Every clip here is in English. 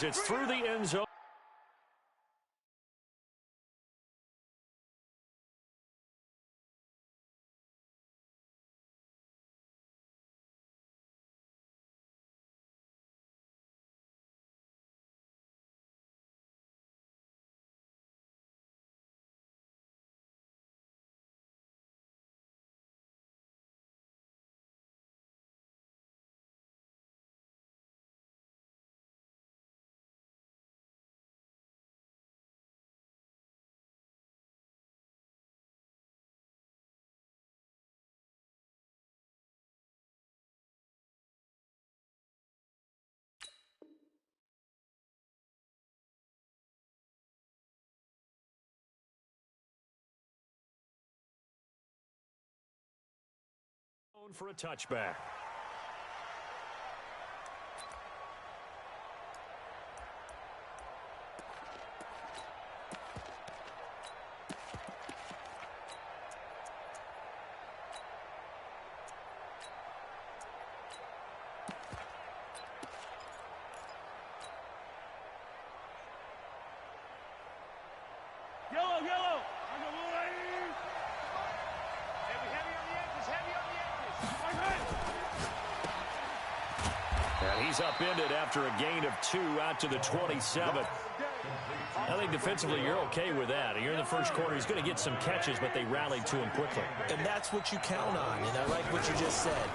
It's through the end zone. For a touchback. Yellow. And he's upended after a gain of 2 out to the 27. I think defensively you're okay with that. You're in the first quarter. He's going to get some catches, but they rallied to him quickly. And that's what you count on, and I like what you just said.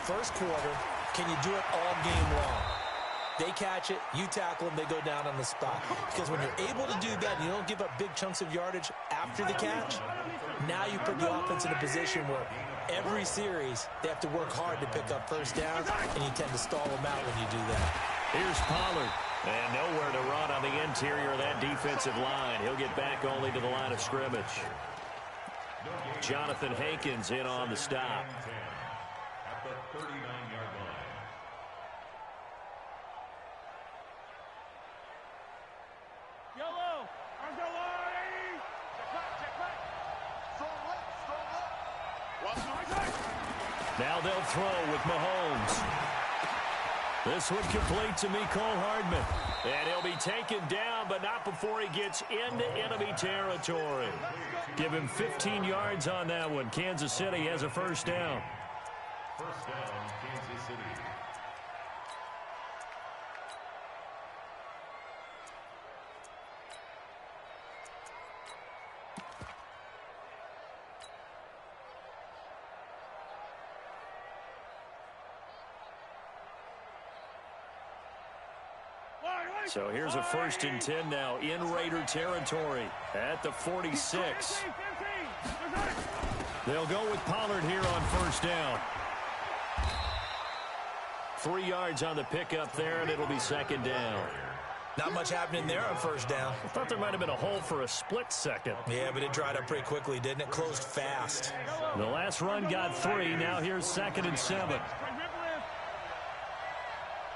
First quarter, can you do it all game long? They catch it, you tackle them, they go down on the spot. Because when you're able to do that, you don't give up big chunks of yardage after the catch, now you put the offense in a position where every series they have to work hard to pick up first downs, and you tend to stall them out when you do that. Here's Pollard. And nowhere to run on the interior of that defensive line. He'll get back only to the line of scrimmage. Jonathan Hankins in on the stop. At the 39-yard line. Yellow. Now they'll throw with Mahomes. This one complete to Mecole Hardman. And he'll be taken down, but not before he gets into enemy territory. Give him 15 yards on that one. Kansas City has a first down. First down, Kansas City. So here's a 1st and 10 now in Raider territory at the 46. They'll go with Pollard here on first down. 3 yards on the pickup there, and it'll be second down. Not much happening there on first down. I thought there might have been a hole for a split second. Yeah, but it dried up pretty quickly, didn't it? Closed fast. The last run got 3. Now here's 2nd and 7.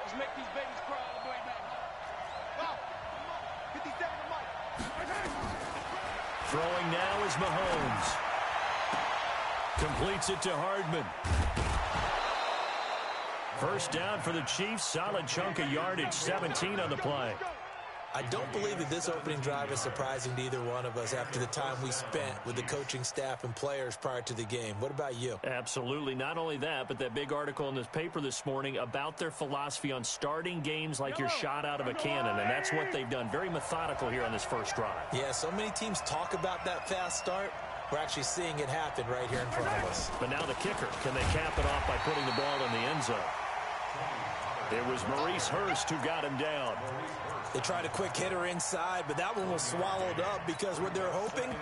Let's make these babies cry all the way back. Throwing now is Mahomes. Completes it to Hardman. First down for the Chiefs. Solid chunk of yardage. 17 on the play. I don't believe that this opening drive is surprising to either one of us after the time we spent with the coaching staff and players prior to the game. What about you? Absolutely. Not only that, but that big article in this paper this morning about their philosophy on starting games like you're shot out of a cannon, and that's what they've done. Very methodical here on this first drive. Yeah, so many teams talk about that fast start. We're actually seeing it happen right here in front of us. But now the kicker. Can they cap it off by putting the ball in the end zone? It was Maurice Hurst who got him down. They tried a quick hitter inside, but that one was swallowed up because what they're hoping,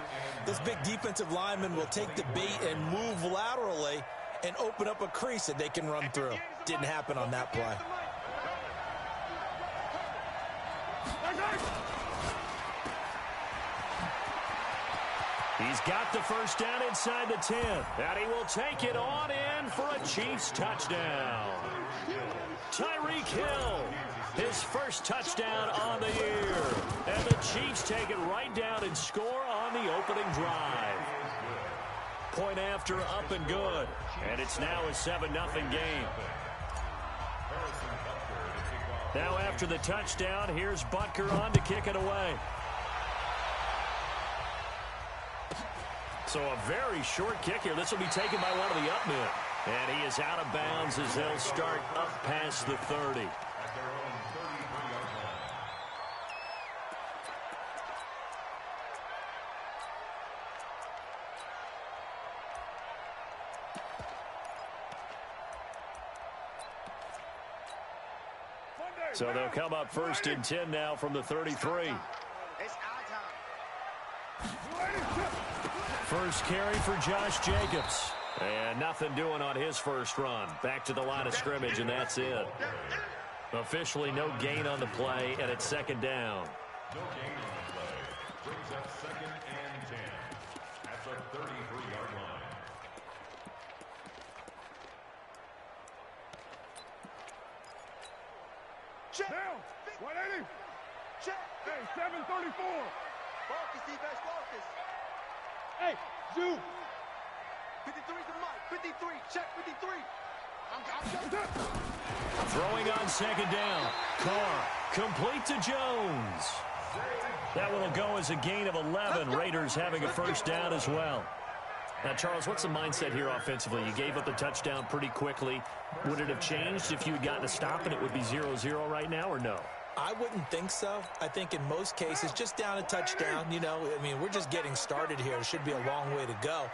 this big defensive lineman will take the bait and move laterally and open up a crease that they can run through. Didn't happen on that play. He's got the first down inside the 10. And he will take it on in for a Chiefs touchdown. Tyreek Hill, his first touchdown on the year. And the Chiefs take it right down and score on the opening drive. Point after, up and good. And it's now a 7-0 game. Now after the touchdown, here's Butker on to kick it away. So a very short kick here. This will be taken by one of the up men. And he is out of bounds as they'll start up past the 30. So they'll come up 1st and 10 now from the 33. First carry for Josh Jacobs. And nothing doing on his first run. Back to the line of scrimmage, and that's it. Officially no gain on the play, and it's 2nd down. No gain on the play. Brings up 2nd and 10 at the 33-yard line. Check. Down. 180. Check. Hey, 734. Focus, defense, focus. Hey, zoom. 53's the mic. 53. Check 53. I'm Throwing on 2nd down. Carr complete to Jones. That one will go as a gain of 11. Raiders having a first down as well. Now, Charles, what's the mindset here offensively? You gave up the touchdown pretty quickly. Would it have changed if you had gotten a stop and it would be 0-0 right now, or no? I wouldn't think so. I think in most cases, just down a touchdown, you know, I mean, we're just getting started here. It should be a long way to go.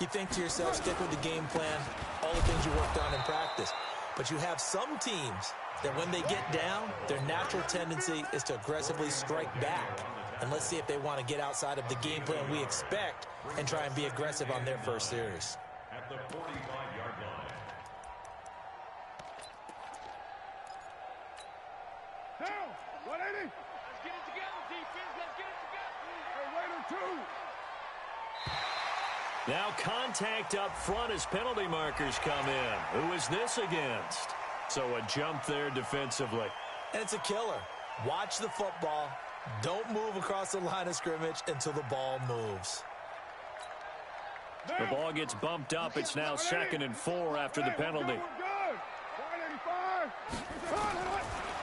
You think to yourself, stick with the game plan, all the things you worked on in practice. But you have some teams that when they get down, their natural tendency is to aggressively strike back. And let's see if they want to get outside of the game plan we expect and try and be aggressive on their first series. At the 45-yard line. Down. 180. Let's get it together, defense. Let's get it together. Hey, Raider 2. Now contact up front as penalty markers come in. Who is this against? So a jump there defensively. And it's a killer. Watch the football. Don't move across the line of scrimmage until the ball moves. The ball gets bumped up. It's now 2nd and 4 after the penalty.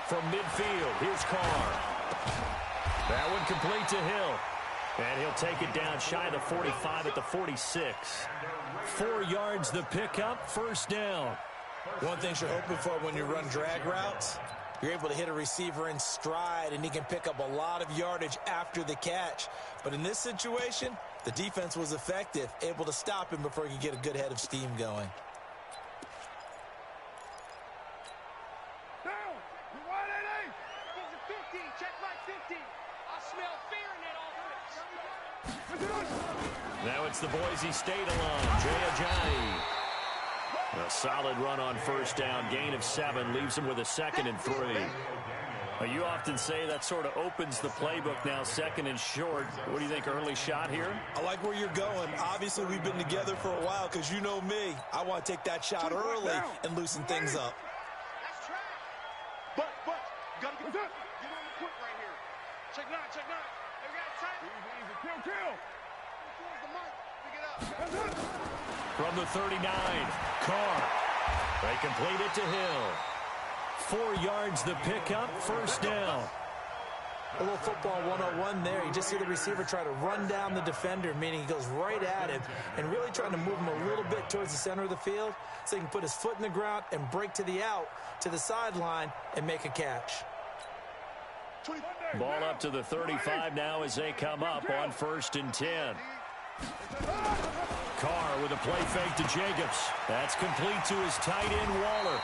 From midfield, here's Carr. That one complete to Hill. And he'll take it down shy of the 45 at the 46. 4 yards the pickup, first down. One thing you're hoping for when you run drag routes, you're able to hit a receiver in stride, and he can pick up a lot of yardage after the catch. But in this situation, the defense was effective, able to stop him before he could get a good head of steam going. Down. 180. He's a 50. Check right 50. I smell fear in that offense. Now it's the Boise State alum, Jay Ajayi. A solid run on first down, gain of 7, leaves him with a 2nd and 3. You often say that sort of opens the playbook now, 2nd and short. What do you think, early shot here? I like where you're going. Obviously, we've been together for a while because you know me. I want to take that shot early and loosen things up. That's trash. But, you got to get on the quick right here. Check 9. They got time. Easy. Kill. Towards the mic. Pick it up. From the 39, Carr. They complete it to Hill. 4 yards the pickup, first down. A little football 101 there. You just see the receiver try to run down the defender, meaning he goes right at him and really trying to move him a little bit towards the center of the field so he can put his foot in the ground and break to the out, to the sideline, and make a catch. Ball up to the 35 now as they come up on 1st and 10. Carr with a play fake to Jacobs. That's complete to his tight end, Waller.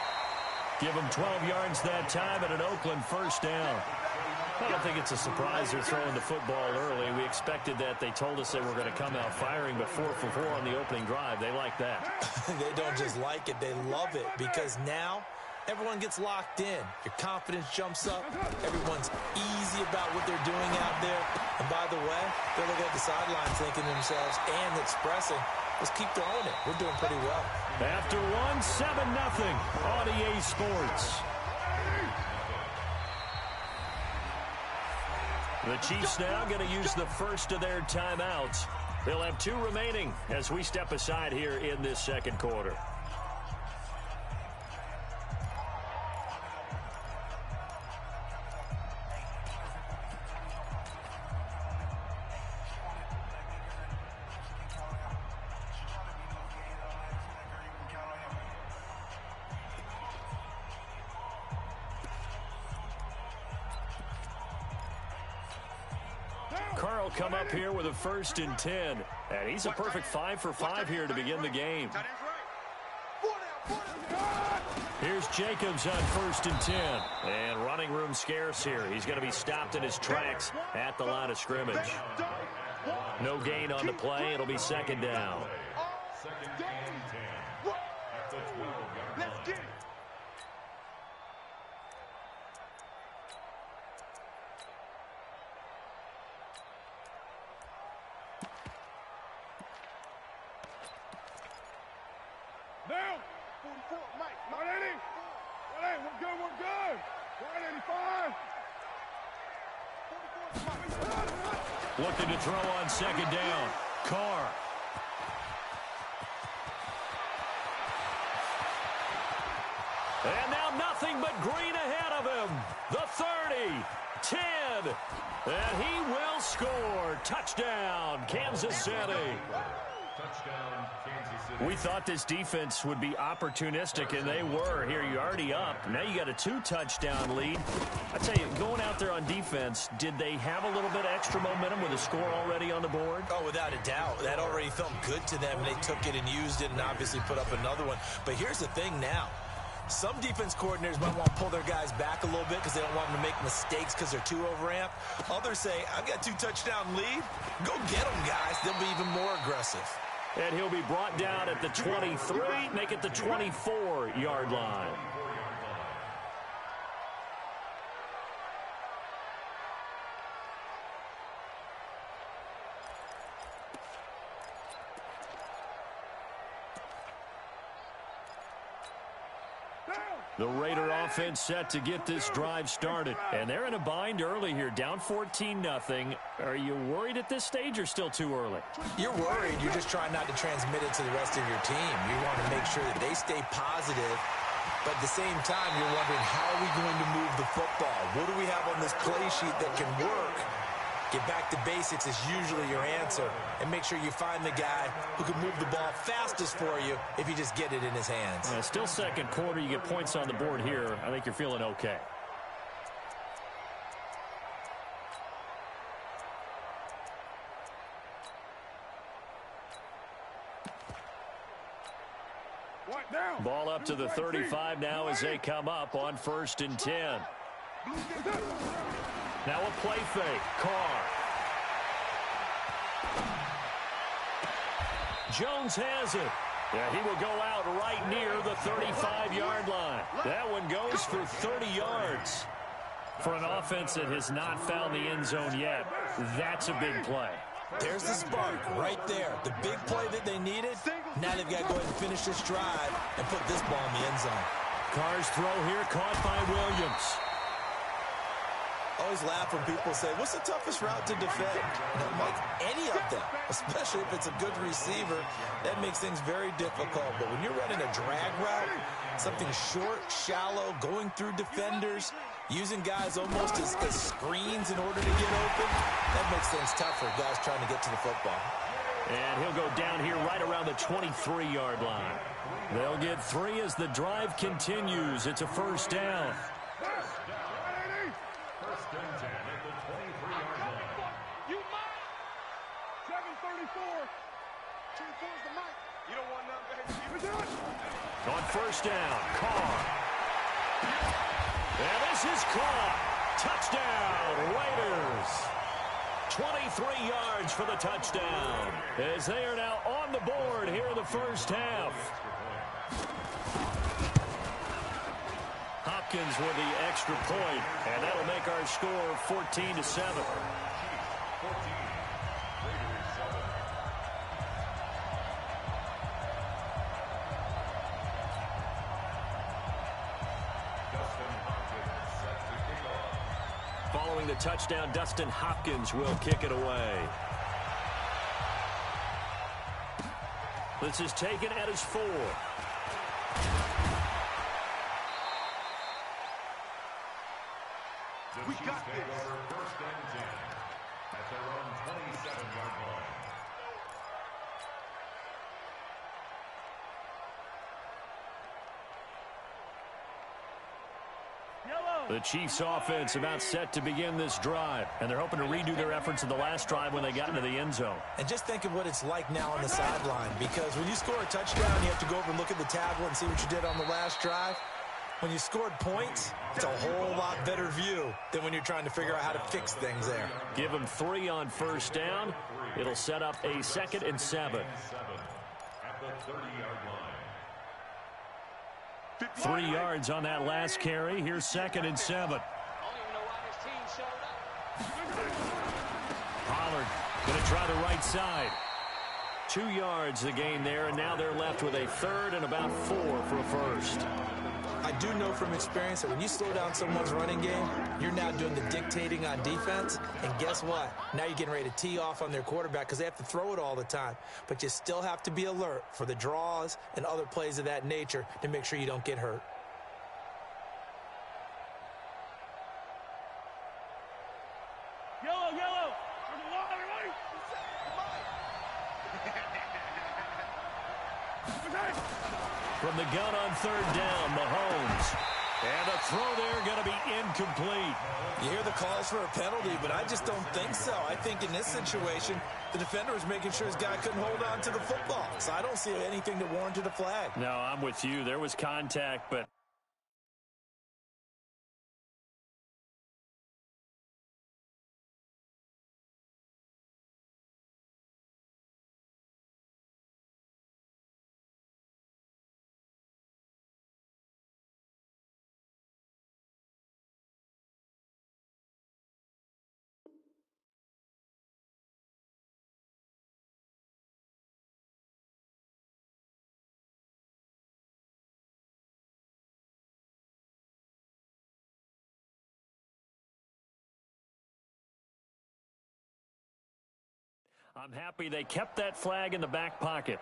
Give him 12 yards that time at an Oakland first down. I don't think it's a surprise they're throwing the football early. We expected that. They told us they were going to come out firing, but 4 for 4 on the opening drive. They like that. They don't just like it. They love it because now everyone gets locked in. Your confidence jumps up. Everyone's easy about what they're doing out there. And by the way, they're looking at the sidelines thinking to themselves and expressing, let's keep throwing it. We're doing pretty well. After 1, 7-0 on EA Sports. The Chiefs now going to use the first of their timeouts. They'll have 2 remaining as we step aside here in this second quarter. They'll come up here with a 1st and 10. And he's a perfect 5 for 5 here to begin the game. Here's Jacobs on 1st and 10. And running room scarce here. He's going to be stopped in his tracks at the line of scrimmage. No gain on the play. It'll be 2nd down. 2nd and 10. At the 12-yard line. Let's get it. Down. 44, Mike. 180. 180. We're good. We're good. 185. 44, Mike. Looking to throw on 2nd down. Carr. And now nothing but green ahead of him. The 30, 10, and he will score. Touchdown, Kansas City. Touchdown, Kansas City. We thought this defense would be opportunistic, and they were. Here, you're already up. Now you got a 2-touchdown lead. I tell you, going out there on defense, did they have a little bit of extra momentum with a score already on the board? Oh, without a doubt. That already felt good to them. They took it and used it and obviously put up another one. But here's the thing now. Some defense coordinators might want to pull their guys back a little bit because they don't want them to make mistakes because they're too overamped. Others say, I've got a 2-touchdown lead. Go get them, guys. They'll be even more aggressive. And he'll be brought down at the 23, make it the 24-yard line. The Raider offense set to get this drive started. And they're in a bind early here, down 14-0. Are you worried at this stage or still too early? You're worried. You're just trying not to transmit it to the rest of your team. You want to make sure that they stay positive. But at the same time, you're wondering, how are we going to move the football? What do we have on this play sheet that can work? Get back to basics is usually your answer. And make sure you find the guy who can move the ball fastest for you if you just get it in his hands. Still 2nd quarter. You get points on the board here. I think you're feeling okay. Ball up to the 35 now as they come up on 1st and 10. Now a play fake. Carr. Jones has it. Yeah, he will go out right near the 35-yard line. That one goes for 30 yards. For an offense that has not found the end zone yet, that's a big play. There's the spark right there. The big play that they needed. Now they've got to go ahead and finish this drive and put this ball in the end zone. Carr's throw here caught by Williams. I always laugh when people say, what's the toughest route to defend? And like any of them, especially if it's a good receiver, that makes things very difficult. But when you're running a drag route, something short, shallow, going through defenders, using guys almost as screens in order to get open, that makes things tough for guys trying to get to the football. And he'll go down here right around the 23-yard line. They'll get 3 as the drive continues. It's a 1st down. First and 10 at the 23-yard line. You might. 734. 24 is the mic. You don't want nothing. Keep it done. On 1st down, Carr. And this is caught. Touchdown, Raiders. 23 yards for the touchdown. As they are now on the board here in the 1st half. Hopkins with the extra point, and that'll make our score 14-7. 14. Raiders 7. Dustin Hopkins set to kick off. Following the touchdown, Dustin Hopkins will kick it away. This is taken at his 4. We got this. Over 1st and 10 at their own 27-yard line. Yellow. The Chiefs offense about set to begin this drive, and they're hoping to redo their efforts in the last drive when they got into the end zone. And just think of what it's like now on the sideline, because when you score a touchdown, you have to go over and look at the tablet and see what you did on the last drive. When you scored points, it's a whole lot better view than when you're trying to figure out how to fix things there. Give them 3 on first down. It'll set up a 2nd and 7. At the 30-yard line. 3 yards on that last carry. Here's 2nd and 7. Pollard going to try the right side. 2 yards the gain there, and now they're left with a 3rd and about 4 for a first. I do know from experience that when you slow down someone's running game, you're now doing the dictating on defense. And guess what? Now you're getting ready to tee off on their quarterback because they have to throw it all the time. But you still have to be alert for the draws and other plays of that nature to make sure you don't get hurt. Yellow, yellow. From the gun on 3rd down, Mahomes. And the throw there going to be incomplete. You hear the calls for a penalty, but I just don't think so. I think in this situation, the defender was making sure his guy couldn't hold on to the football. So I don't see anything that warranted a flag. No, I'm with you. There was contact, but... I'm happy they kept that flag in the back pocket.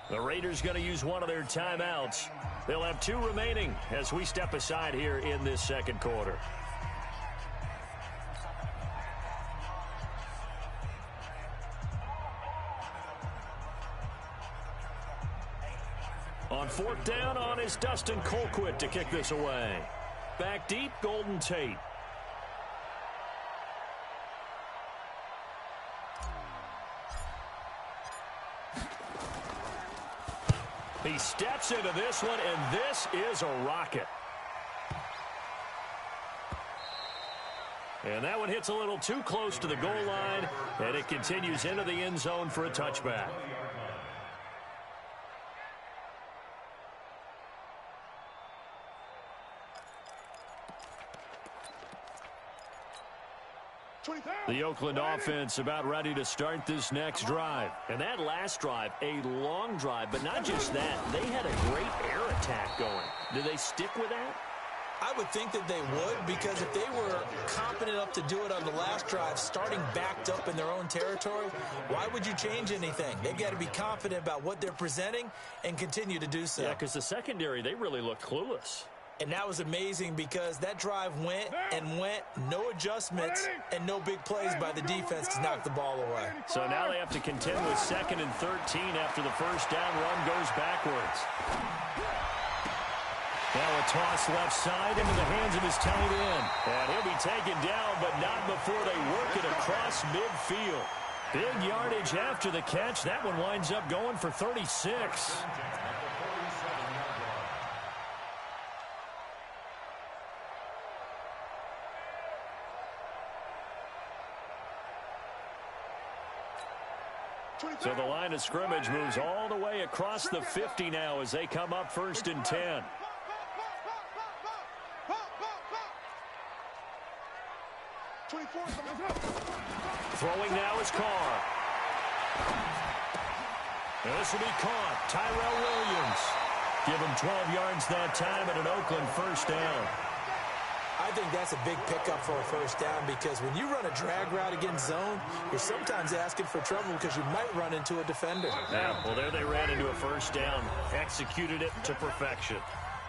The Raiders going to use one of their timeouts. They'll have 2 remaining as we step aside here in this 2nd quarter. On 4th down on is Dustin Colquitt to kick this away. Back deep, Golden Tate. He steps into this one, and this is a rocket. And that one hits a little too close to the goal line, and it continues into the end zone for a touchback. The Oakland offense about ready to start this next drive. And that last drive, a long drive, but not just that. They had a great air attack going. Do they stick with that? I would think that they would, because if they were competent enough to do it on the last drive, starting backed up in their own territory, why would you change anything? They've got to be confident about what they're presenting and continue to do so. Yeah, because the secondary, they really look clueless. And that was amazing because that drive went and went, no adjustments, and no big plays by the defense to knock the ball away. So now they have to contend with 2nd and 13 after the first down run goes backwards. Now a toss left side into the hands of his tight end. And he'll be taken down, but not before they work it across midfield. Big yardage after the catch. That one winds up going for 36. So the line of scrimmage moves all the way across the 50 now as they come up 1st and 10. Throwing now is Carr. And this will be caught. Tyrell Williams. Give him 12 yards that time and an Oakland first down. I think that's a big pickup for a first down, because when you run a drag route against zone, you're sometimes asking for trouble because you might run into a defender. Yeah, well, there they ran into a first down. Executed it to perfection.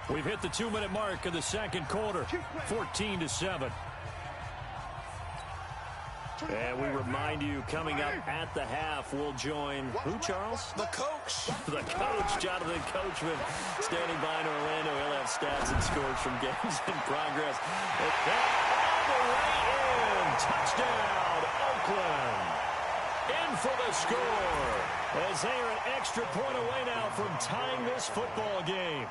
We've hit the 2-minute mark of the 2nd quarter. 14-7. And we remind you, coming up at the half, we'll join who, Charles? The coach. The coach, Jonathan Coachman, standing by in Orlando. He'll have stats and scores from games in progress. All the way in. Touchdown, Oakland. In for the score. As they are an extra point away now from tying this football game.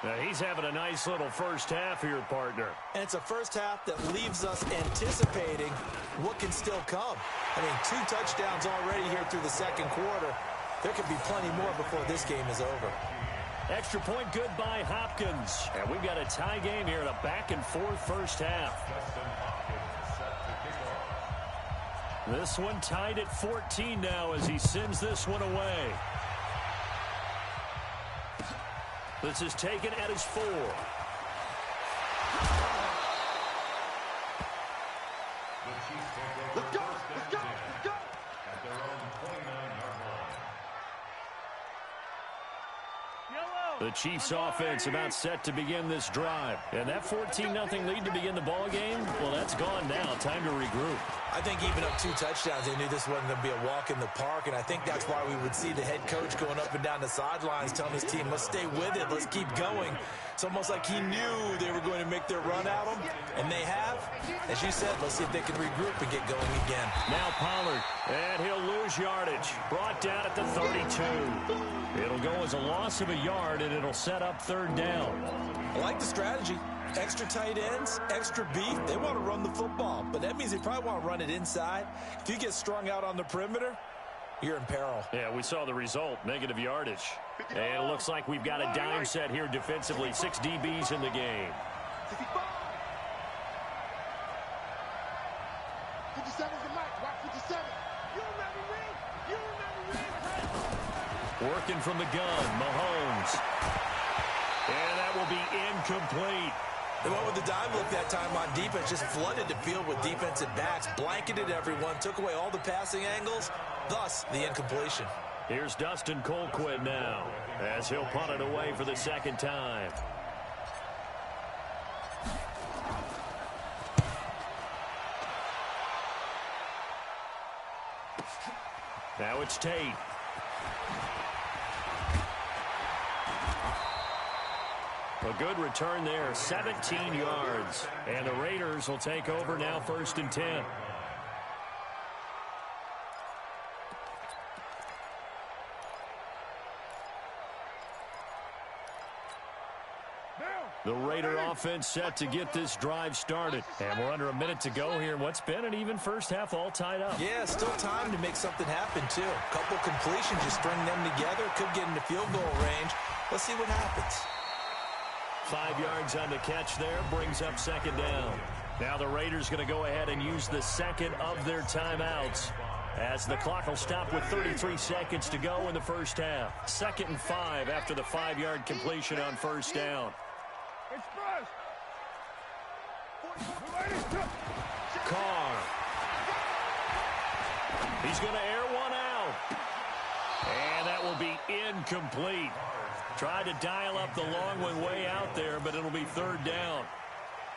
Now, he's having a nice little first half here, partner. And it's a first half that leaves us anticipating what can still come. I mean, 2 touchdowns already here through the second quarter. There could be plenty more before this game is over. Extra point good by Hopkins. And we've got a tie game here in a back-and-forth first half. This one tied at 14 now as he sends this one away. This is taken at his 4. Let's go, let's go, let's go. At their own 29-yard line. The Chiefs offense about set to begin this drive. And that 14-0 lead to begin the ball game, well, that's gone now. Time to regroup. I think even up 2 touchdowns, they knew this wasn't going to be a walk in the park, and I think that's why we would see the head coach going up and down the sidelines telling his team, let's stay with it, let's keep going. It's almost like he knew they were going to make their run at him, and they have. As you said, let's see if they can regroup and get going again. Now Pollard, and he'll lose yardage. Brought down at the 32. It'll go as a loss of a yard, and it'll set up 3rd down. I like the strategy. Extra tight ends, extra beef. They want to run the football, but that means they probably want to run it inside. If you get strung out on the perimeter, you're in peril. Yeah, we saw the result, negative yardage. And it looks like we've got a dime set here defensively. 6 DBs in the game. 57's the mic. Watch 57. You remember me? You remember me? Working from the gun, Mahomes. And that will be incomplete. They went with the dime look that time on defense, just flooded the field with defensive backs, blanketed everyone, took away all the passing angles, thus the incompletion. Here's Dustin Colquitt now, as he'll punt it away for the 2nd time. Now it's Tate. A good return there, 17 yards. And the Raiders will take over now 1st and 10. The Raider offense set to get this drive started. And we're under a minute to go here. What's been an even first half all tied up. Yeah, still time to make something happen, too. A couple completions, just string them together. Could get into field goal range. Let's see what happens. 5 yards on the catch there, brings up 2nd down. Now the Raiders going to go ahead and use the 2nd of their timeouts, as the clock will stop with 33 seconds to go in the first half. 2nd and 5 after the 5-yard completion on 1st down. Carr. He's going to air one out. And that will be incomplete. Tried to dial up the long one way out there, but it'll be 3rd down.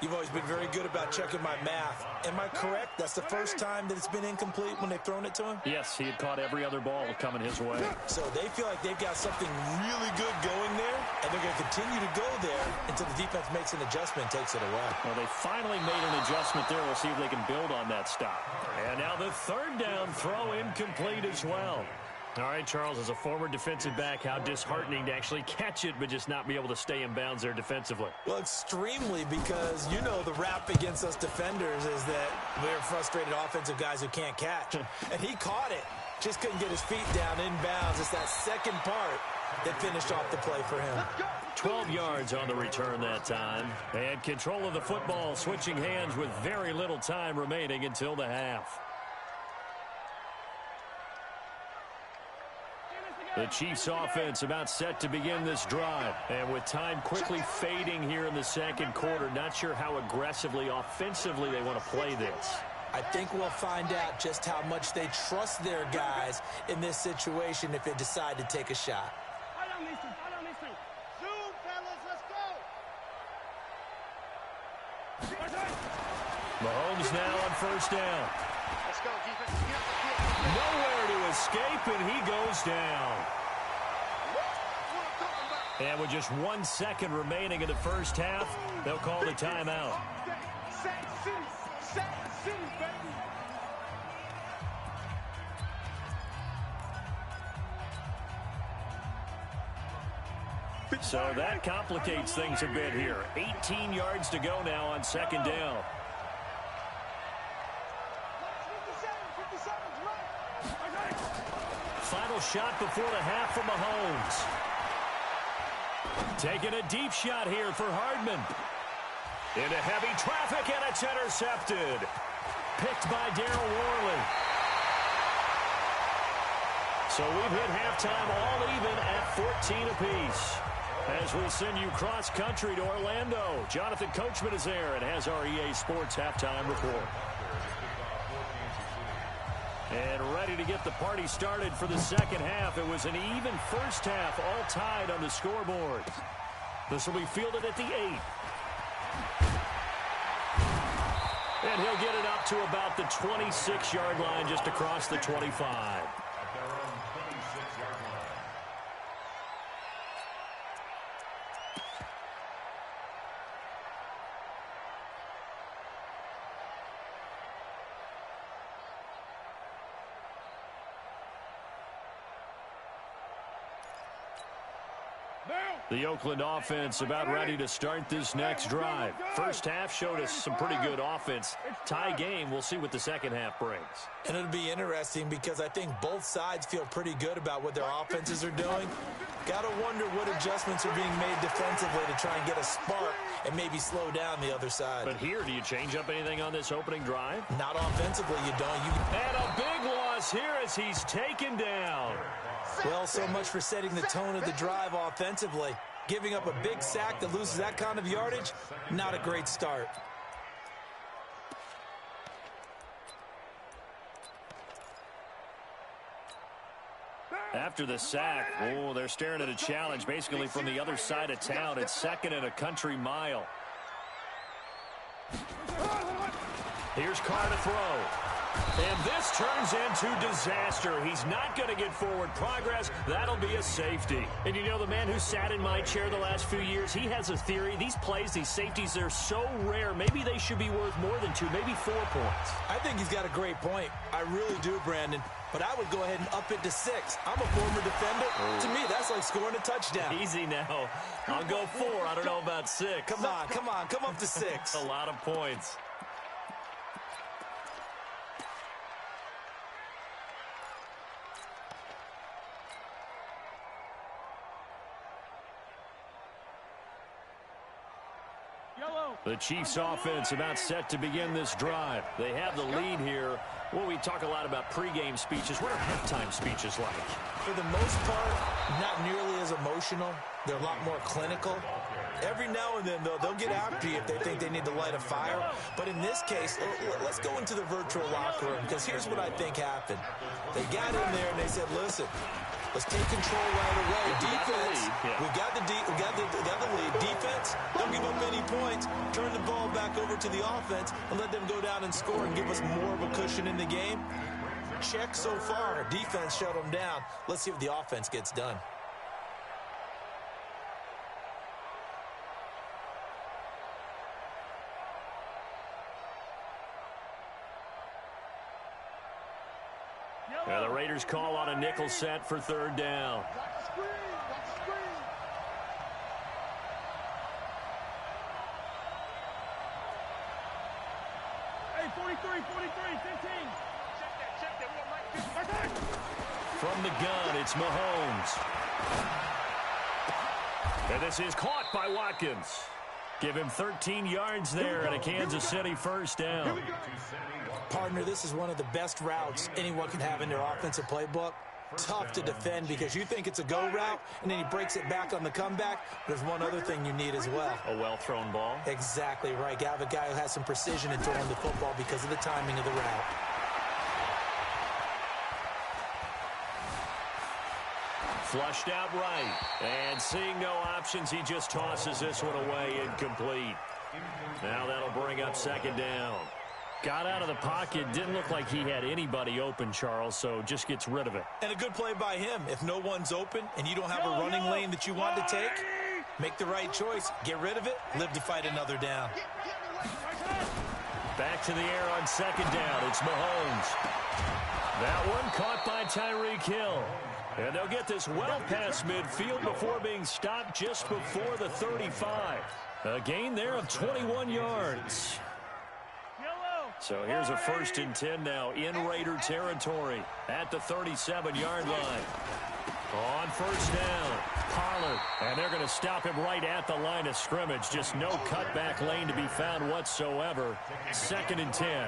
You've always been very good about checking my math. Am I correct? That's the first time that it's been incomplete when they've thrown it to him? Yes, he had caught every other ball coming his way. So they feel like they've got something really good going there, and they're going to continue to go there until the defense makes an adjustment and takes it away. Well, they finally made an adjustment there. We'll see if they can build on that stop. And now the 3rd down throw incomplete as well. All right, Charles, as a former defensive back, how disheartening to actually catch it but just not be able to stay in bounds there defensively. Well, extremely, because you know the rap against us defenders is that we're frustrated offensive guys who can't catch. And he caught it. Just couldn't get his feet down in bounds. It's that second part that finished off the play for him. 12 yards on the return that time. And control of the football switching hands with very little time remaining until the half. The Chiefs offense about set to begin this drive. And with time quickly fading here in the second quarter, not sure how aggressively, offensively they want to play this. I think we'll find out just how much they trust their guys in this situation if they decide to take a shot. Zoom, fellas, let's go. Mahomes now on 1st down. Let's go, defense. Get off the field. Nowhere to escape, and he goes down. And with just 1 second remaining in the first half, they'll call the timeout. So that complicates things a bit here. 18 yards to go now on second down. Final shot before the half from Mahomes. Taking a deep shot here for Hardman. Into heavy traffic, and it's intercepted. Picked by Darryl Worley. So we've hit halftime all even at 14 apiece. As we send you cross-country to Orlando, Jonathan Coachman is there and has our EA Sports halftime report. And ready to get the party started for the second half. It was an even first half, all tied on the scoreboard. This will be fielded at the 8. And he'll get it up to about the 26-yard line, just across the 25. The Oakland offense about ready to start this next drive. First half showed us some pretty good offense. Tie game, we'll see what the second half brings. And it'll be interesting because I think both sides feel pretty good about what their offenses are doing. Got to wonder what adjustments are being made defensively to try and get a spark and maybe slow down the other side. But here, do you change up anything on this opening drive? Not offensively, you don't. And a big loss here as he's taken down. Well, so much for setting the tone of the drive offensively. Giving up a big sack that loses that kind of yardage, not a great start. After the sack, they're staring at a challenge basically from the other side of town. It's second and a country mile. Here's Carr to throw. And this turns into disaster. He's not going to get forward progress. That'll be a safety. And you know, the man who sat in my chair the last few years, he has a theory. These plays, these safeties, they're so rare. Maybe they should be worth more than 2, maybe 4 points. I think he's got a great point. I really do, Brandon. But I would go ahead and up it to 6. I'm a former defender. To me, that's like scoring a touchdown. Easy now. I'll go 4. I don't know about 6. Come on. Come up to 6. A lot of points. The Chiefs offense about set to begin this drive. They have the lead here. Well, we talk a lot about pregame speeches. What are halftime speeches like? For the most part, not nearly as emotional. They're a lot more clinical. Every now and then, though, they'll get after you if they think they need to light a fire. But in this case, let's go into the virtual locker room, because here's what I think happened. They got in there and they said, listen, let's take control right away. Defense, we got the lead. Defense, don't give up any points. Turn the ball back over to the offense and let them go down and score and give us more of a cushion in the game. Check so far. Defense shut them down. Let's see what the offense gets done. The Raiders call on a nickel set for third down. Hey, 43, 15. Check that. From the gun, it's Mahomes. And this is caught by Watkins. Give him 13 yards there and a Kansas City first down. Partner, this is one of the best routes anyone can have in their offensive playbook. Tough to defend because you think it's a go route, and then he breaks it back on the comeback. There's one other thing you need as well. A well-thrown ball. Exactly right. You have a guy who has some precision in throwing the football because of the timing of the route. Flushed out right. And seeing no options, he just tosses this one away incomplete. Now that'll bring up second down. Got out of the pocket. Didn't look like he had anybody open, Charles, so just gets rid of it. And a good play by him. If no one's open and you don't have a running lane that you want to take, make the right choice. Get rid of it. Live to fight another down. Back to the air on second down. It's Mahomes. That one caught by Tyreek Hill. And they'll get this well past midfield before being stopped just before the 35. A gain there of 21 yards. So here's a 1st and 10 now in Raider territory at the 37-yard line. On 1st down, Pollard. And they're going to stop him right at the line of scrimmage. Just no cutback lane to be found whatsoever. 2nd and 10.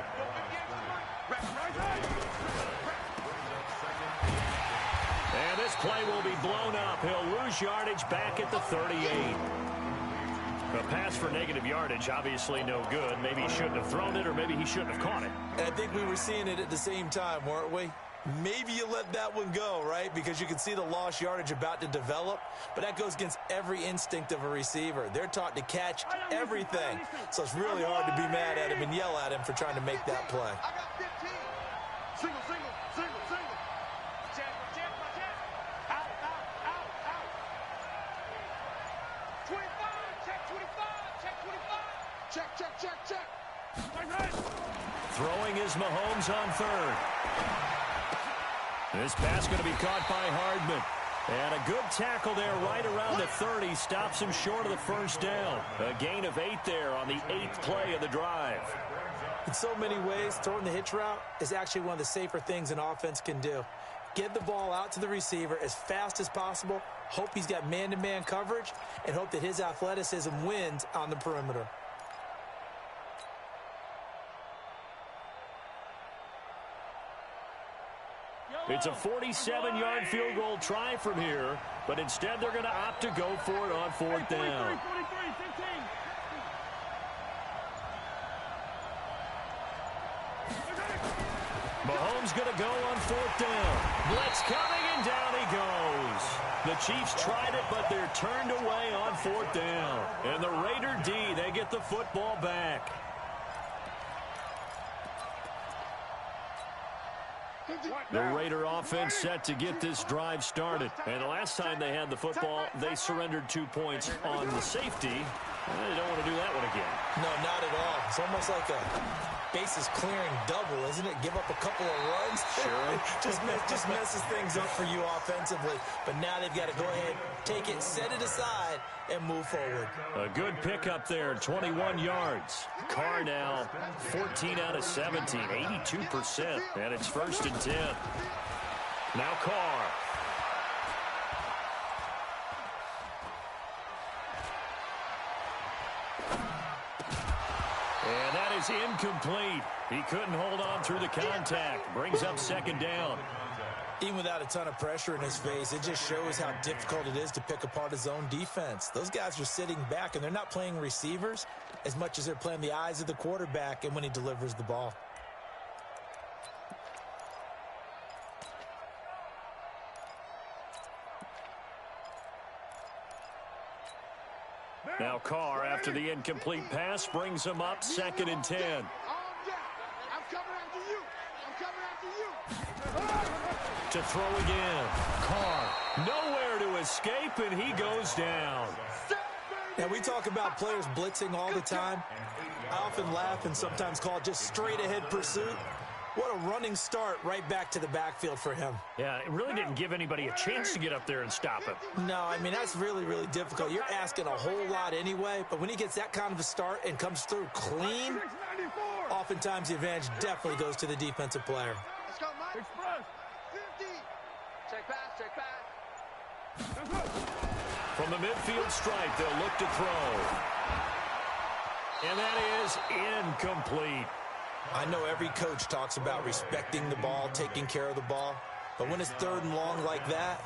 And this play will be blown up. He'll lose yardage back at the 38. A pass for negative yardage, obviously no good. Maybe he shouldn't have thrown it, or maybe he shouldn't have caught it. And I think we were seeing it at the same time, weren't we? Maybe you let that one go, right? Because you can see the lost yardage about to develop. But that goes against every instinct of a receiver. They're taught to catch everything. So it's really hard to be mad at him and yell at him for trying to make that play. I got 15. Single, single, single, single. Check. Out. 25. Check 25. Check. Throwing is Mahomes on 3rd. This pass going to be caught by Hardman. And a good tackle there right around the 30. Stops him short of the 1st down. A gain of 8 there on the 8th play of the drive. In so many ways, throwing the hitch route is actually one of the safer things an offense can do. Get the ball out to the receiver as fast as possible, hope he's got man-to-man coverage, and hope that his athleticism wins on the perimeter. It's a 47-yard field goal try from here, but instead they're going to opt to go for it on 4th down. Mahomes going to go on 4th down. Blitz coming, and down he goes. The Chiefs tried it, but they're turned away on 4th down. And the Raider D, they get the football back. The Raider offense set to get this drive started. And the last time they had the football, they surrendered 2 points on the safety. They don't want to do that one again. No, not at all. It's almost like a bases clearing double, isn't it? Give up a couple of runs. Sure. just messes things up for you offensively. But now they've got to go ahead, take it, set it aside, and move forward. A good pickup there, 21 yards. Carr now 14 out of 17, 82%. And it's 1st and 10. Now Carr. And that is incomplete. He couldn't hold on through the contact. Brings up 2nd down. Even without a ton of pressure in his face, it just shows how difficult it is to pick apart his own defense. Those guys are sitting back, and they're not playing receivers as much as they're playing the eyes of the quarterback and when he delivers the ball. Now Carr, after the incomplete pass, brings him up 2nd and 10. I'm coming after you. To throw again. Carr, nowhere to escape, and he goes down. Now, we talk about players blitzing all the time. I often laugh and sometimes call it just straight-ahead pursuit. What a running start right back to the backfield for him. Yeah, it really didn't give anybody a chance to get up there and stop him. No, I mean, that's really, really difficult. You're asking a whole lot anyway, but when he gets that kind of a start and comes through clean, oftentimes the advantage definitely goes to the defensive player. Let's go, Mike. Express. 50. Check pass. From the midfield stripe, they'll look to throw. And that is incomplete. I know every coach talks about respecting the ball, taking care of the ball, but when it's 3rd and long like that,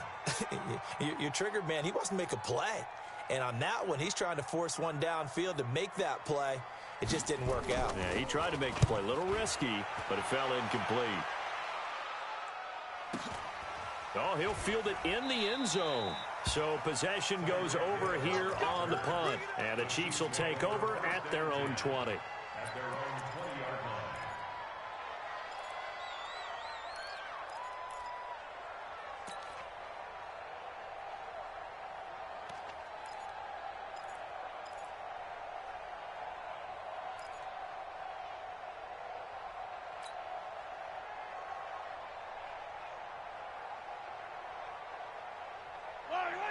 you're triggered, man. He wants to make a play. And on that one, he's trying to force one downfield to make that play. It just didn't work out. Yeah, he tried to make the play. A little risky, but it fell incomplete. Oh, he'll field it in the end zone. So possession goes over here on the punt. And the Chiefs will take over at their own 20.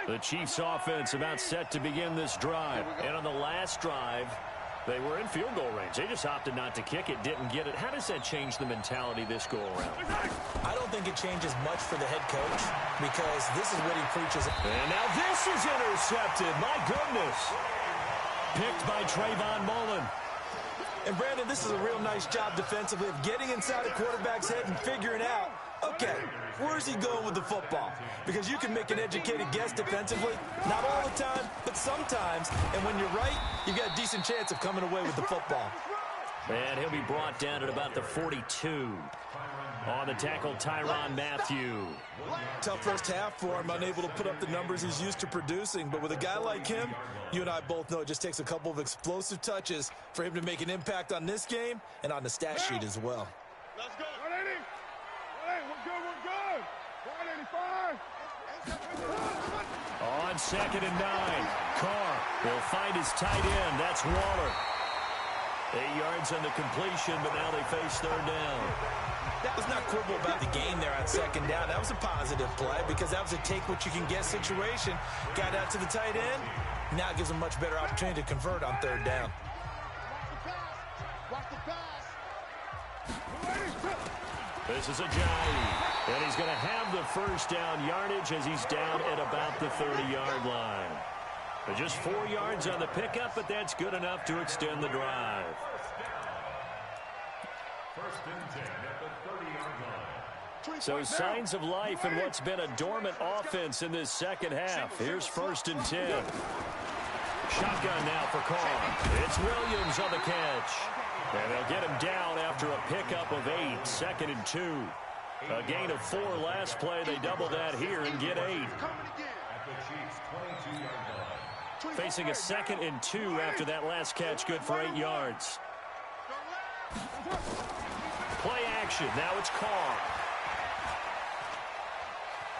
The Chiefs offense about set to begin this drive. And on the last drive, they were in field goal range. They just opted not to kick it, didn't get it. How does that change the mentality this go-around? I don't think it changes much for the head coach because this is what he preaches. And now this is intercepted. My goodness. Picked by Trayvon Mullen. And, Brandon, this is a real nice job defensively of getting inside the quarterback's head and figuring out, okay, where's he going with the football? Because you can make an educated guess defensively, not all the time, but sometimes. And when you're right, you've got a decent chance of coming away with the football. And he'll be brought down at about the 42. On the tackle, Tyrann Mathieu. Tough first half for him, unable to put up the numbers he's used to producing. But with a guy like him, you and I both know it just takes a couple of explosive touches for him to make an impact on this game and on the stat sheet as well. Let's go. 180. 180. We're good. 185. On 2nd and 9, Carr will find his tight end. That's Waller. 8 yards on the completion, but now they face 3rd down. That was not quibble about the game there on 2nd down. That was a positive play because that was a take-what-you-can-get situation. Got out to the tight end. Now it gives him much better opportunity to convert on 3rd down. Watch the pass. This is Ajayi, and he's going to have the first down yardage as he's down at about the 30-yard line. Just 4 yards on the pickup, but that's good enough to extend the drive. First and 10 at the 30-yard line. So signs of life in what's been a dormant offense in this second half. Here's 1st and 10. Shotgun now for Carr. It's Williams on the catch. And they'll get him down after a pickup of 8. 2nd and 2. A gain of 4 last play. They double that here and get 8. At the Chiefs' 22-yard line. Facing a 2nd and 2 after that last catch. Good for 8 yards. Play action. Now it's Carr.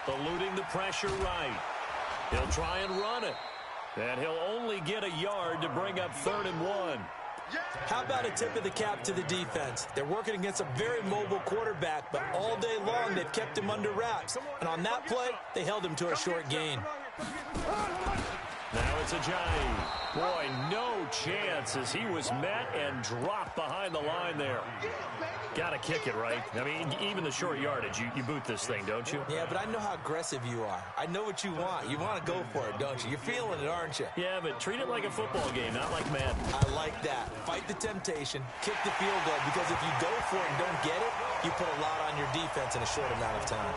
Eluding the pressure right. He'll try and run it. And he'll only get a yard to bring up 3rd and 1. How about a tip of the cap to the defense? They're working against a very mobile quarterback, but all day long they've kept him under wraps. And on that play, they held him to a short gain. Now it's Ajayi. Boy, no chance as he was met and dropped behind the line there. Got to kick it, right? I mean, even the short yardage, you boot this thing, don't you? Yeah, but I know how aggressive you are. I know what you want. You want to go for it, don't you? You're feeling it, aren't you? Yeah, but treat it like a football game, not like Madden. I like that. Fight the temptation. Kick the field goal, because if you go for it and don't get it, you put a lot on your defense in a short amount of time.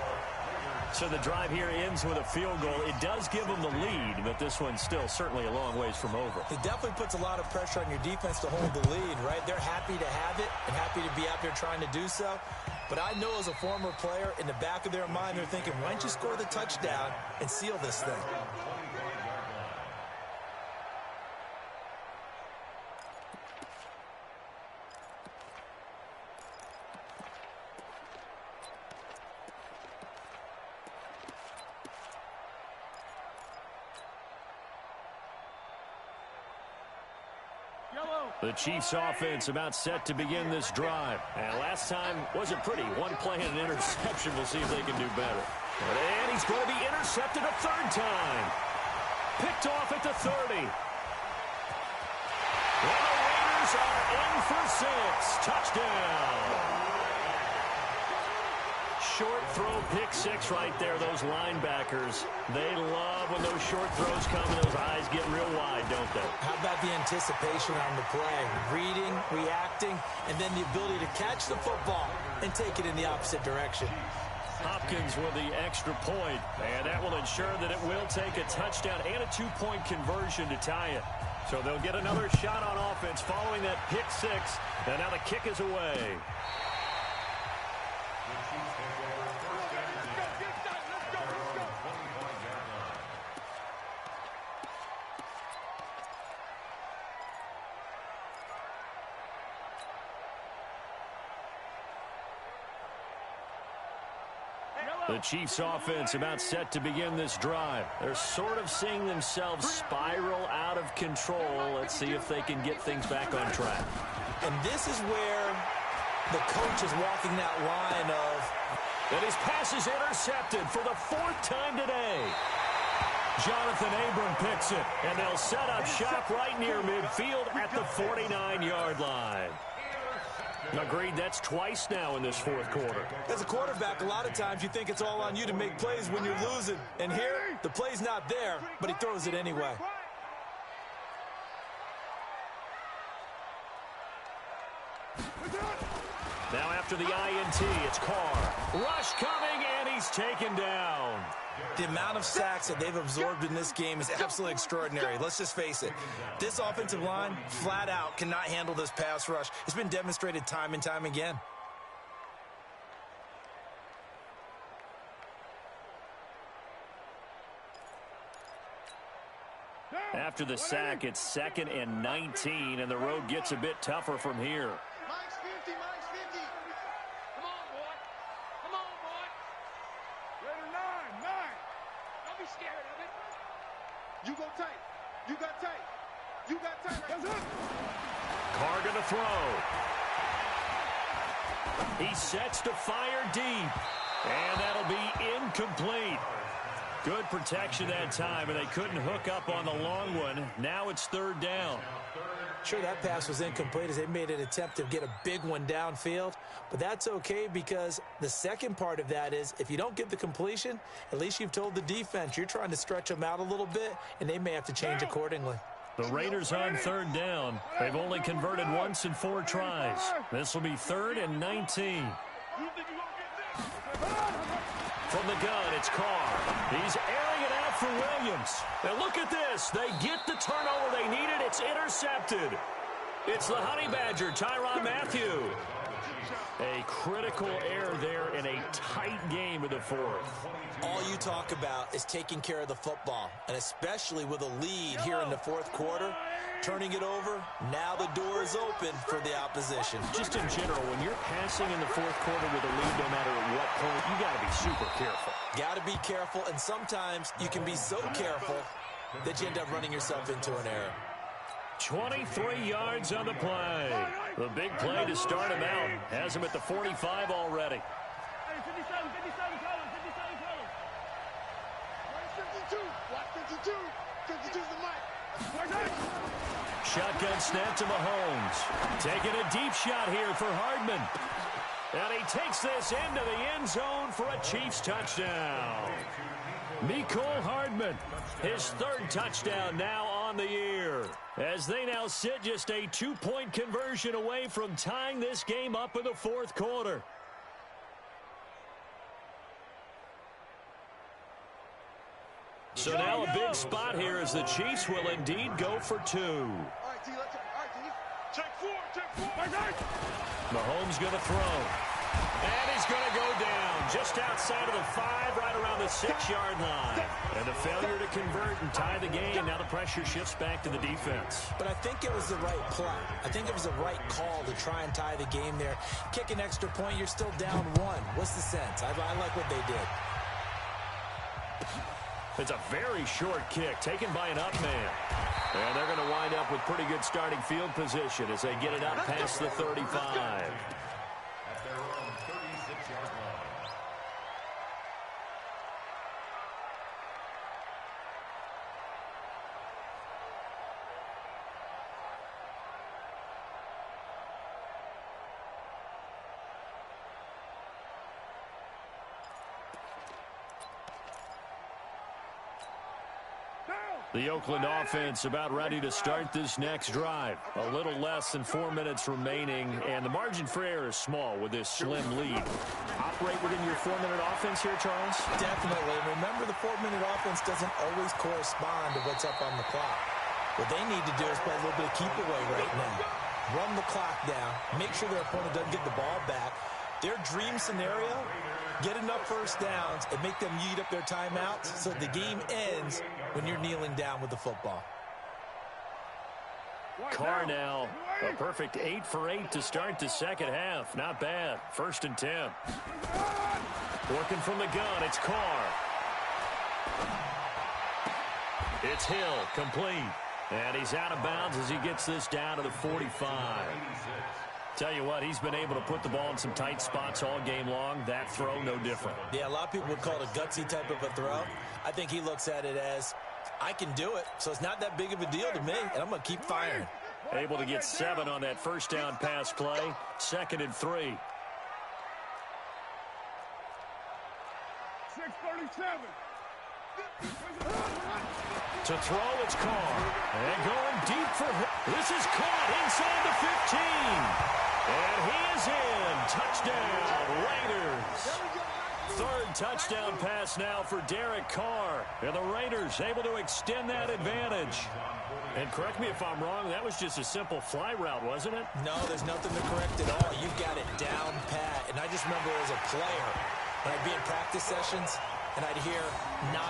So the drive here ends with a field goal. It does give them the lead, but this one's still certainly a long ways from over. It definitely puts a lot of pressure on your defense to hold the lead, right? They're happy to have it and happy to be out there trying to do so. But I know as a former player, in the back of their mind, they're thinking, why don't you score the touchdown and seal this thing? The Chiefs offense about set to begin this drive. And last time wasn't pretty. One play and an interception. We'll see if they can do better. And he's going to be intercepted a 3rd time. Picked off at the 30. And the Raiders are in for 6. Touchdown. Short throw, pick 6 right there. Those linebackers, they love when those short throws come and those eyes get real wide, don't they? How about the anticipation on the play? Reading, reacting, and then the ability to catch the football and take it in the opposite direction. Hopkins with the extra point, and that will ensure that it will take a touchdown and a 2-point conversion to tie it. So they'll get another shot on offense following that pick 6, and now the kick is away. The Chiefs offense about set to begin this drive. They're sort of seeing themselves spiral out of control. Let's see if they can get things back on track. And this is where the coach is walking that line of... And his pass is intercepted for the 4th time today. Jonathan Abram picks it, and they'll set up shop right near midfield at the 49-yard line. Agreed, that's twice now in this fourth quarter. As a quarterback, a lot of times you think it's all on you to make plays when you're losing. And here, the play's not there, but he throws it anyway. Now after the INT, it's Carr. Rush coming, and he's taken down. The amount of sacks that they've absorbed in this game is absolutely extraordinary. Let's just face it. This offensive line, flat out, cannot handle this pass rush. It's been demonstrated time and time again. After the sack, it's 2nd and 19, and the road gets a bit tougher from here. Mike's 50, Mike's 50. Come on, boy. Come on, boy. Raider 9. Don't be scared of it. You go tight. You got tight. You got tight. That's it. Carr gonna throw. He sets to fire deep, and that'll be incomplete. Good protection that time, and they couldn't hook up on the long one. Now it's 3rd down. Sure, that pass was incomplete as they made an attempt to get a big one downfield, but that's okay because the second part of that is if you don't get the completion, at least you've told the defense you're trying to stretch them out a little bit, and they may have to change accordingly. The Raiders on 3rd down. They've only converted once in 4 tries. This will be 3rd and 19. From the gun, it's Carr. He's airing it out for Williams. And look at this. They get the turnover they needed. It's intercepted. It's the Honey Badger, Tyrann Mathieu. A critical error there in a tight game of the 4th. All you talk about is taking care of the football, and especially with a lead here in the 4th quarter, turning it over, now the door is open for the opposition. Just in general, when you're passing in the 4th quarter with a lead, no matter at what point, you got to be super careful. Got to be careful, and sometimes you can be so careful that you end up running yourself into an error. 23 yards on the play. The big play to start him out. Has him at the 45 already. 52. 52's the mic. Shotgun snap to Mahomes. Taking a deep shot here for Hardman. And he takes this into the end zone for a Chiefs touchdown. Mecole Hardman, his 3rd touchdown now on the year. As they now sit just a 2-point conversion away from tying this game up in the 4th quarter. So now a big spot here as the Chiefs will indeed go for 2. All right, T, let's check 4. Mahomes going to throw. And he's going to go down just outside of the 5, right around the 6-yard line. And a failure to convert and tie the game. Now the pressure shifts back to the defense. But I think it was the right play. I think it was the right call to try and tie the game there. Kick an extra point, you're still down 1. What's the sense? I like what they did. It's a very short kick taken by an up man. And they're going to wind up with pretty good starting field position as they get it up past the 35. At their own 36-yard line. The Oakland offense about ready to start this next drive. A little less than 4 minutes remaining, and the margin for error is small with this slim lead. Operate within your 4-minute offense here, Charles? Definitely. Remember, the 4-minute offense doesn't always correspond to what's up on the clock. What they need to do is play a little bit of keep away right now. Run the clock down. Make sure their opponent doesn't get the ball back. Their dream scenario, get enough first downs and make them eat up their timeouts so the game ends when you're kneeling down with the football. Carr now, a perfect 8 for 8 to start the second half. Not bad. 1st and 10. Working from the gun, it's Carr. It's Hill, complete. And he's out of bounds as he gets this down to the 45. Tell you what, he's been able to put the ball in some tight spots all game long. That throw, no different. Yeah, a lot of people would call it a gutsy type of a throw. I think he looks at it as I can do it, so it's not that big of a deal to me, and I'm going to keep firing. Able to get 7 on that first down pass play. 2nd and 3. 637. To throw, it's Carr. And going deep for him. This is caught inside the 15. And he is in. Touchdown, Raiders. 3rd touchdown pass now for Derek Carr. And the Raiders able to extend that advantage. And correct me if I'm wrong, that was just a simple fly route, wasn't it? No, there's nothing to correct at all. You've got it down pat. And I just remember as a player, when I'd be in practice sessions, and I'd hear 9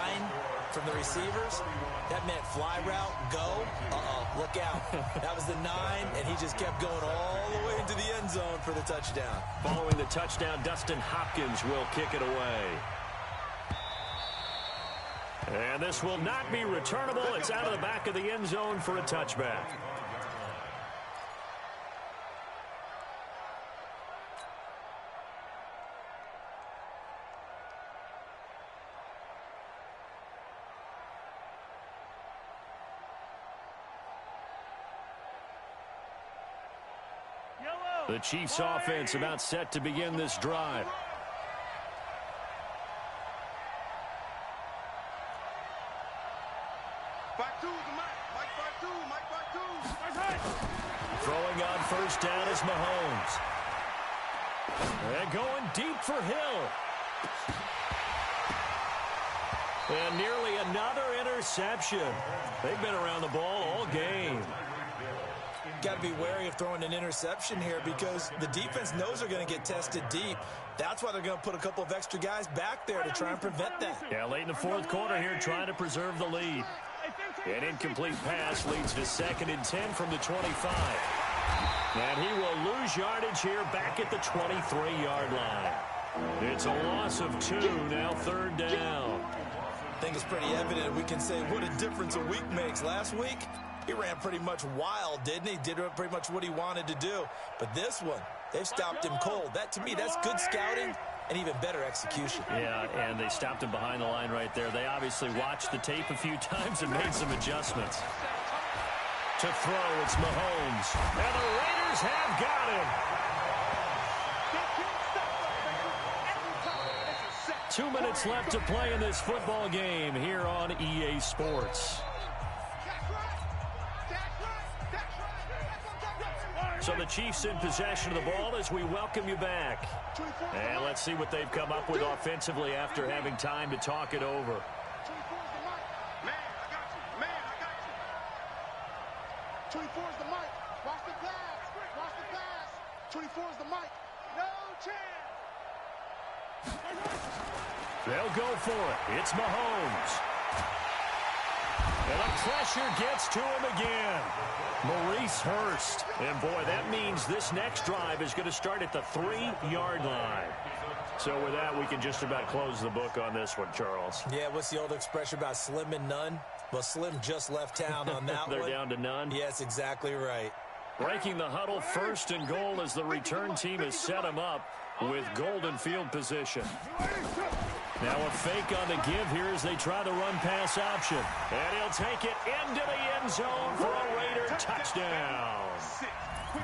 from the receivers, that meant fly route, go, look out. That was the 9, and he just kept going all the way into the end zone for the touchdown. Following the touchdown, Dustin Hopkins will kick it away. And this will not be returnable. It's out of the back of the end zone for a touchback. The Chiefs offense about set to begin this drive. Throwing on first down is Mahomes. And going deep for Hill. And nearly another interception. They've been around the ball all game. Got to be wary of throwing an interception here because the defense knows they're going to get tested deep. That's why they're going to put a couple of extra guys back there to try and prevent that. Yeah, late in the 4th quarter here trying to preserve the lead. An incomplete pass leads to 2nd and 10 from the 25. And he will lose yardage here back at the 23-yard line. It's a loss of 2, now 3rd down. I think it's pretty evident we can say what a difference a week makes. Last week, he ran pretty much wild, didn't he? Did pretty much what he wanted to do. But this one, they've stopped him cold. That, to me, that's good scouting and even better execution. Yeah, and they stopped him behind the line right there. They obviously watched the tape a few times and made some adjustments. To throw, it's Mahomes. And the Raiders have got him. 2 minutes left to play in this football game here on EA Sports. So the Chiefs in possession of the ball as we welcome you back. And let's see what they've come up with offensively after having time to talk it over. Man, I got you. Man, I got you. 24 is the mic. Watch the pass. Watch the pass. 24 is the mic. No chance. They'll go for it. It's Mahomes. And the pressure gets to him again. Maurice Hurst. And, boy, that means this next drive is going to start at the 3-yard line. So with that, we can just about close the book on this one, Charles. Yeah, what's the old expression about slim and none? Well, Slim just left town on that They're one. down to none? Yes, exactly right. Breaking the huddle, 1st and goal as the return team has set him up with golden field position. Now a fake on the give here as they try the run pass option. And he'll take it into the end zone for a Raider touchdown.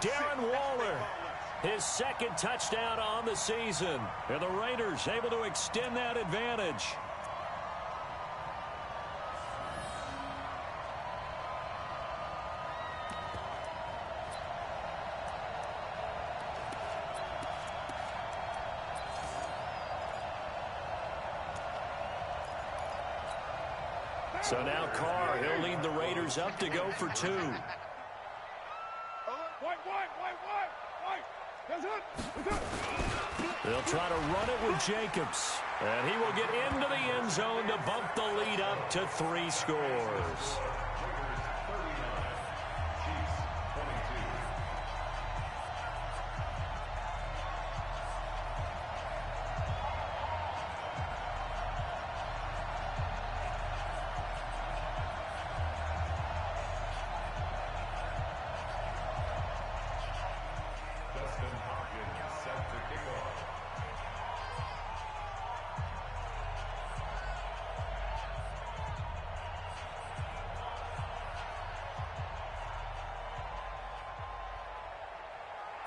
Darren Waller, his 2nd touchdown on the season. And the Raiders able to extend that advantage. So now Carr, he'll lead the Raiders up to go for 2. They'll try to run it with Jacobs. And he will get into the end zone to bump the lead up to 3 scores.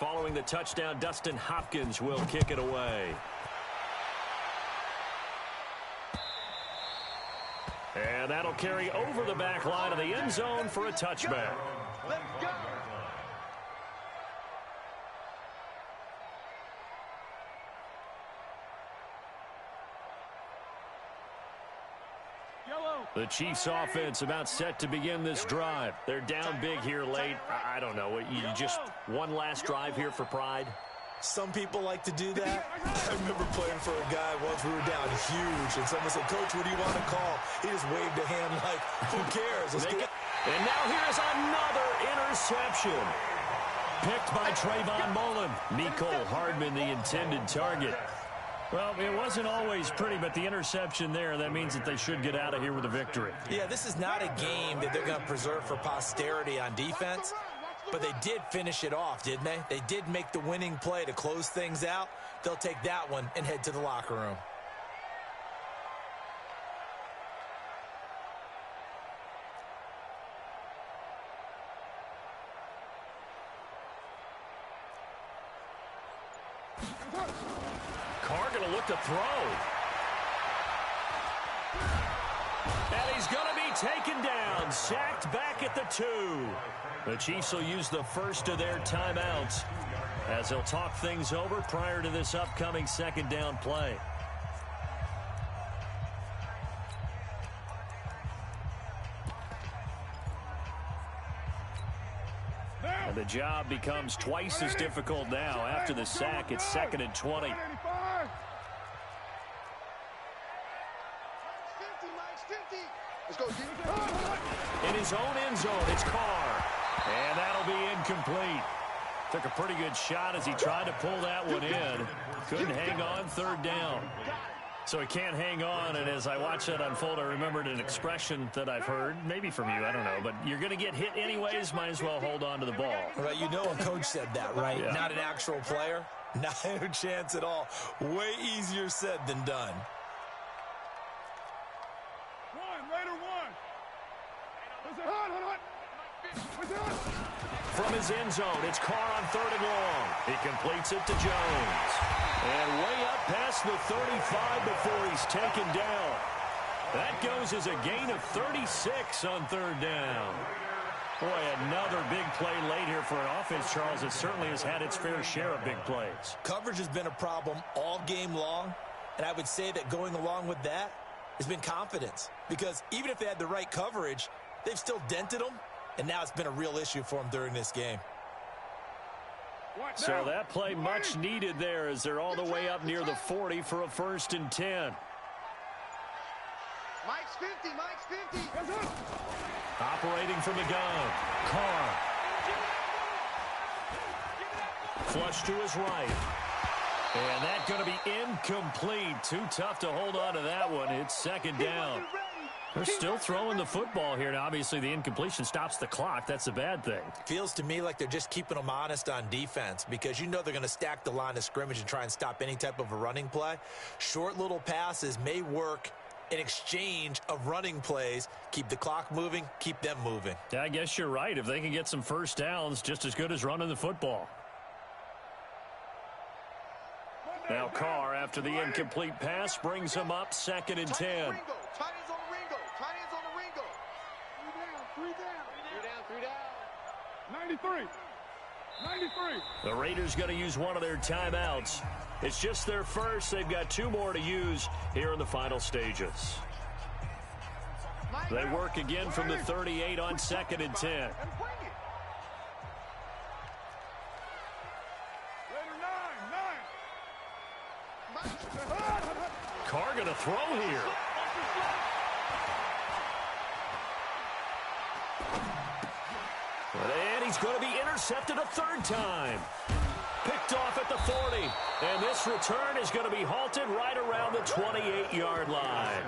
Following the touchdown, Dustin Hopkins will kick it away. And that'll carry over the back line of the end zone for a touchback. Let's go. The Chiefs offense about set to begin this drive. They're down big here late. I don't know. You just one last drive here for pride? Some people like to do that. I remember playing for a guy once. We were down huge, and someone said, "Coach, what do you want to call?" He just waved a hand like, who cares? Let's get it. And now here's another interception. Picked by Trayvon Mullen. Mecole Hardman, the intended target. Well, it wasn't always pretty, but the interception there, that means that they should get out of here with a victory. Yeah, this is not a game that they're going to preserve for posterity on defense, but they did finish it off, didn't they? They did make the winning play to close things out. They'll take that one and head to the locker room. Carr going to look to throw. And he's going to be taken down. Sacked back at the 2. The Chiefs will use the first of their timeouts as they'll talk things over prior to this upcoming second down play. And the job becomes twice as difficult now. After the sack, it's 2nd and 20. Let's go, In his own end zone, it's Carr. And that'll be incomplete. Took a pretty good shot as he tried to pull that one in. Couldn't hang on, 3rd down. So he can't hang on, and as I watch that unfold, I remembered an expression that I've heard, maybe from you, I don't know, but you're going to get hit anyways, might as well hold on to the ball. Right, you know a coach said that, right? Yeah. Not an actual player. Not a chance at all. Way easier said than done. From his end zone, it's Carr on 3rd and long. He completes it to Jones. And way up past the 35 before he's taken down. That goes as a gain of 36 on 3rd down. Boy, another big play late here for an offense, Charles, that certainly has had its fair share of big plays. Coverage has been a problem all game long, and I would say that going along with that has been confidence. Because even if they had the right coverage, they've still dented them, and now it's been a real issue for them during this game. So that play much needed there as they're all the way up near the 40 for a 1st and 10. Mike's 50, Mike's 50. Operating from the gun, Carr. Flush to his right. And that's going to be incomplete. Too tough to hold on to that one. It's 2nd down. They're still throwing the football here. Now, obviously, the incompletion stops the clock. That's a bad thing. Feels to me like they're just keeping them honest on defense because you know they're going to stack the line of scrimmage and try and stop any type of a running play. Short little passes may work in exchange of running plays. Keep the clock moving, keep them moving. Yeah, I guess you're right. If they can get some first downs, just as good as running the football. Now Carr, after the incomplete pass, brings him up 2nd and 10. The Raiders going to use one of their timeouts. It's just their first. They've got 2 more to use here in the final stages. They work again from the 38 on 2nd and 10. Carr going to throw here. And he's going to be intercepted a 3rd time. Picked off at the 40. And this return is going to be halted right around the 28-yard line.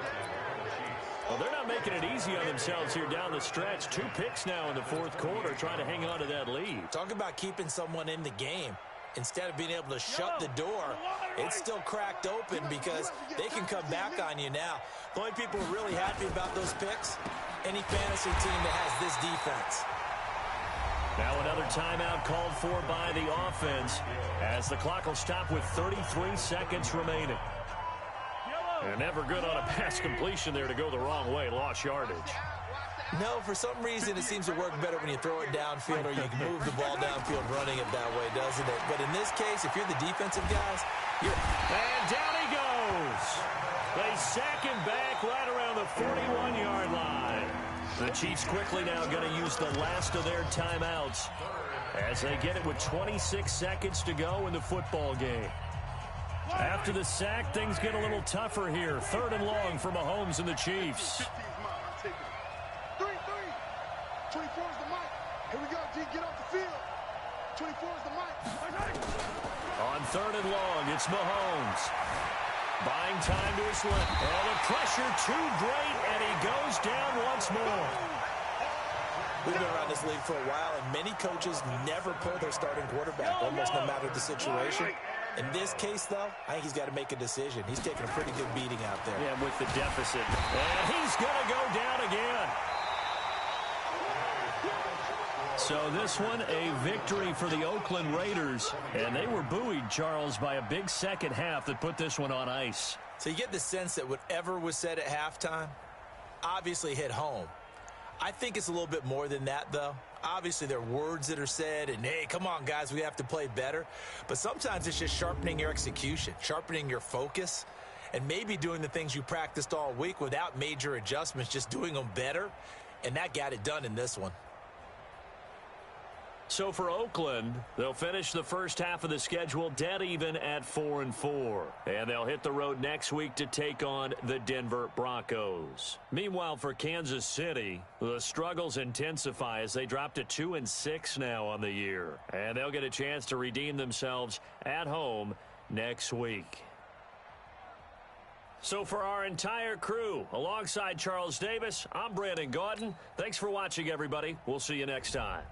Well, they're not making it easy on themselves here down the stretch. 2 picks now in the 4th quarter, trying to hang on to that lead. Talk about keeping someone in the game. Instead of being able to shut the door, it's still cracked open because they can come back on you now. The only people who are really happy about those picks, any fantasy team that has this defense. Now another timeout called for by the offense as the clock will stop with 33 seconds remaining. And never good on a pass completion there to go the wrong way. Lost yardage. No, for some reason it seems to work better when you throw it downfield or you can move the ball downfield running it that way, doesn't it? But in this case, if you're the defensive guys, and down he goes. They sack him back right around the 41-yard line. The Chiefs quickly now going to use the last of their timeouts as they get it with 26 seconds to go in the football game. After the sack, things get a little tougher here. 3rd and long for Mahomes and the Chiefs. 3-3. 24 is the mic. Here we go, D. Get off the field. 24 is the mic. On 3rd and long, it's Mahomes. Buying time to his left. Oh, the pressure too great, and he goes down once more. We've been around this league for a while, and many coaches never pull their starting quarterback, almost no matter the situation. In this case, though, I think he's got to make a decision. He's taking a pretty good beating out there. Yeah, with the deficit. And he's going to go down again. So this one, a victory for the Oakland Raiders. And they were buoyed, Charles, by a big second half that put this one on ice. So you get the sense that whatever was said at halftime obviously hit home. I think it's a little bit more than that, though. Obviously, there are words that are said, and, hey, come on, guys, we have to play better. But sometimes it's just sharpening your execution, sharpening your focus, and maybe doing the things you practiced all week without major adjustments, just doing them better. And that got it done in this one. So for Oakland, they'll finish the first half of the schedule dead even at 4-4. And they'll hit the road next week to take on the Denver Broncos. Meanwhile, for Kansas City, the struggles intensify as they drop to 2-6 now on the year. And they'll get a chance to redeem themselves at home next week. So for our entire crew, alongside Charles Davis, I'm Brandon Gaudin. Thanks for watching, everybody. We'll see you next time.